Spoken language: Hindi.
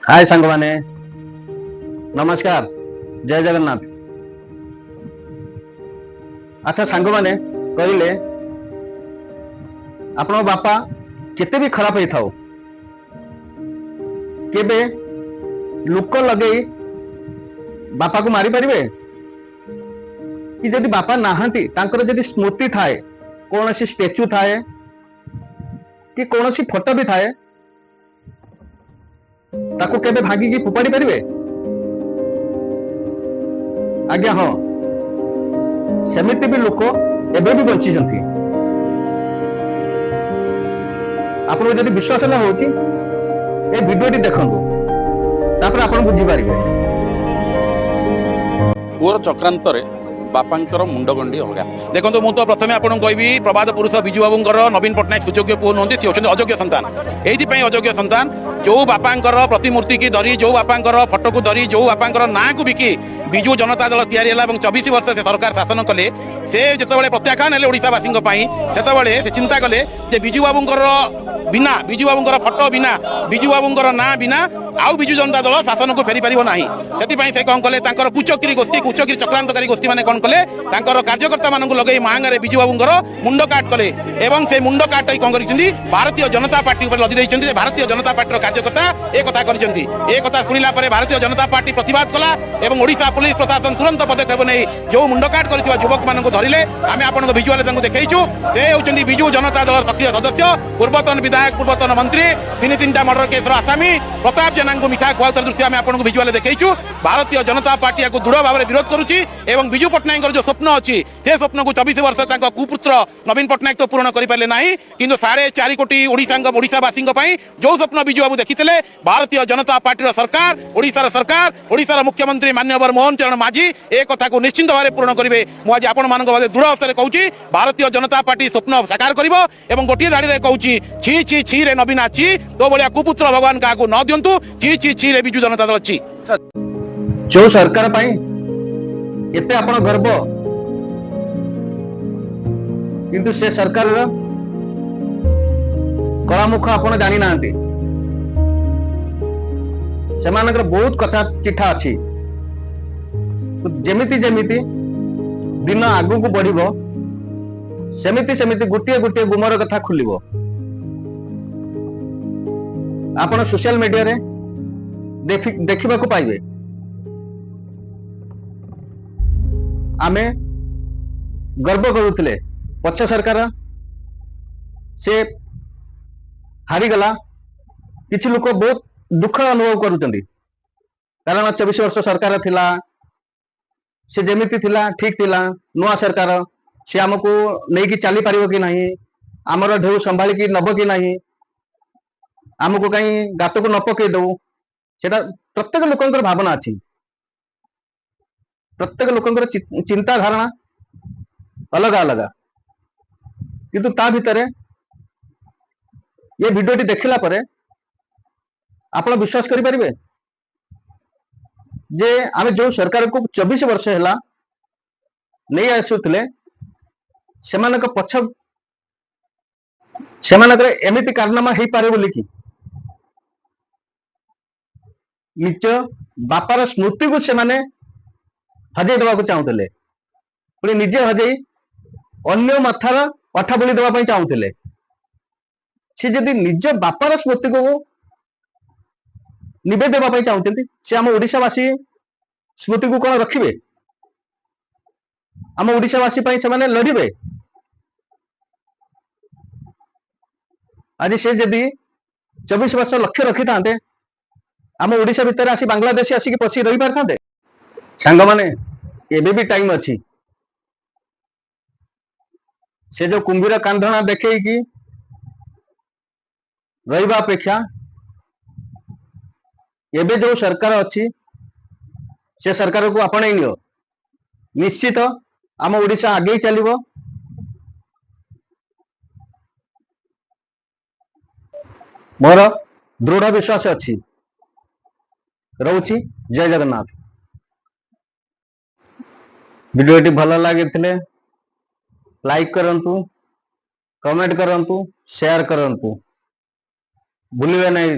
हाय सांग माने नमस्कार जय जगन्नाथ। अच्छा सांग माने कहले आपण बापा केते भी खराब होई थाओ केबे लुक लगे बापा को मारी परिबे कि जदि बापा नाहंती तांकर जदि स्मृति थाए कौन सी स्टेच्यू थाए कि कौन सी फोटो भी थाए ताको केबे भागी की फोपाड़ी परिबे। आज्ञा हाँ सेमिति भी लोक एबे भी बंची जंती आपन जदि विश्वास ना होची ए वीडियोटी देखंतु तापर आपन बुझी पारिबे। पुअर चक्रांतरे बापांकर मुंडगंडी अलगा देखो मुझे प्रथम आपको कहबी प्रबाद पुरुष विजु बाबूंकर नवीन पट्टनायक सुयोग्य पुओ नुहति सी होती अयोग्य संतान। ये अयोग्य संतान जो बापांकर प्रतिमूर्ति की धरी जो बापांकर फटो को धरी जो बापांकर ना को बिकी विजु जनता दल तैयारी है 24 वर्ष से सरकार शासन कले से जिते प्रत्याख्यान है ओडावासी से चिंता कले विजु बाबूंकर बिना विजु बाबूंकर फटो बिना विजु बाबूंकर ना बिना आउ विजु जनता दल शासन को फेरी पारिबो नाही। से कौन कले कुचक्री गोष्ठी कुचक्री चक्रांतकारी गोष्ठी मैंने कौन कले कार्यकर्ता मानक लगे महांगारे विजु बाबूंकर मुंड काट कले एवं से मुंड काट कौन कर भारतीय जनता पार्टी लदी देते भारतीय जनता पार्टी कार्यकर्ता एक कथा शुणिला भारतीय जनता पार्टी प्रतिवाद कला एवं ओडिशा पुलिस प्रशासन तुरंत पदक्षेप नहीं जो मुंड काट कर युवक मानक धरिले आम आपन भिजुआल देखु से होती विजु जनता दल सक्रिय सदस्य पूर्वतन विधायक पूर्वतन मंत्री तीन मर्डर केस आसामी प्रताप जेना को मिठा खुआ दृश्य आम आपको भिजुआल देखु भारतीय जनता पार्टी को दृढ़ भाव में विरोध करुच्ची एवं विजु पट्टनायक जो स्वप्न अच्छी से स्वप्न को 24 वर्ष कुपुत्र नवीन पट्टनायक तो पूरण करें ना कि 4.5 कोटी ओडावासी जो स्वप्न विजु बाबू देखी भारतीय जनता पार्टी सरकार ओडिशार मुख्यमंत्री माननीय मोहन चरण माझी एक कथा को निश्चिंत भाव पूरण करेंगे। मुझे आपण मान दृढ़ हस्ते कहूँ भारतीय जनता पार्टी स्वप्न साकार कर गोटे धाड़ी में कहूँ छी छी छी रे नवीना छी तो भाया कुपुत्र भगवान क्या न दिंतु छी छी छी रे विजु जनता दल छी जो सरकार पाई एते आपण गर्व किंतु से सरकार कलामुख आपण जानी नांती सेमानकर बहुत कथा चिठा अच्छी जेमिति जेमिति दिन आगु को बढ़िबो सेमिति सेमिति गुटिए गुटिए गुमर कथा खुलिबो। आपण सोशल मीडिया रे देखिबा को पाइबे आमे गर्व करुले पक्ष सरकार से हारीगला किछि लोक बहुत दुख अनुभव करुचंदी कारण 24 वर्ष सरकार थिला से जेमिति थिला ठीक थिला नुआ सरकार से आमको नहीं कि चली पारिबो कि नहीं आमर ढेउ संभाली कि नब कि नहीं आमको कहीं गात को न पकई दऊ सेटा प्रत्येक लोकंकर भावना अच्छी प्रत्येक लोकंकर चिंता धारणा अलग अलग किंतु ता भितर ये वीडियोटी देखिला परे आपण विश्वास करि परिबे जे आमे जो सरकार को 24 वर्ष हैला नहीं आसुतले सेमानक पछ सेमानक एमिति कारनामा हेई पारे बोली कि निज बापार स्मृति को सेमाने हजई देवा चाहूले पुणी निजे हजई अन्य माथार अठा बोली देवा चाहूले सी जदि निज बापार स्मृति को निबे देवा चाहते से आम ओडिशावासी स्मृति को कौन रखिबे आम ओडिशावासी से लड़िबे। आज से जदि 24 वर्ष लक्ष्य रखी था आम ओडिशा भितर आसी बांग्लादेश आसिक पशी रही पारि सांग माने एबे भी टाइम अच्छी से जो कुंभीर कांधना देखे कि रहिबा अपेक्षा एबे जो सरकार अच्छी से सरकार को आपणे नियो निश्चित आम ओडिशा आगे चलिबो। मोर दृढ़ विश्वास अच्छी रोची जय जगन्नाथ। वीडियोटी भल लगे लाइक करंतु कमेंट करंतु शेयर करंतु भूलिए नहीं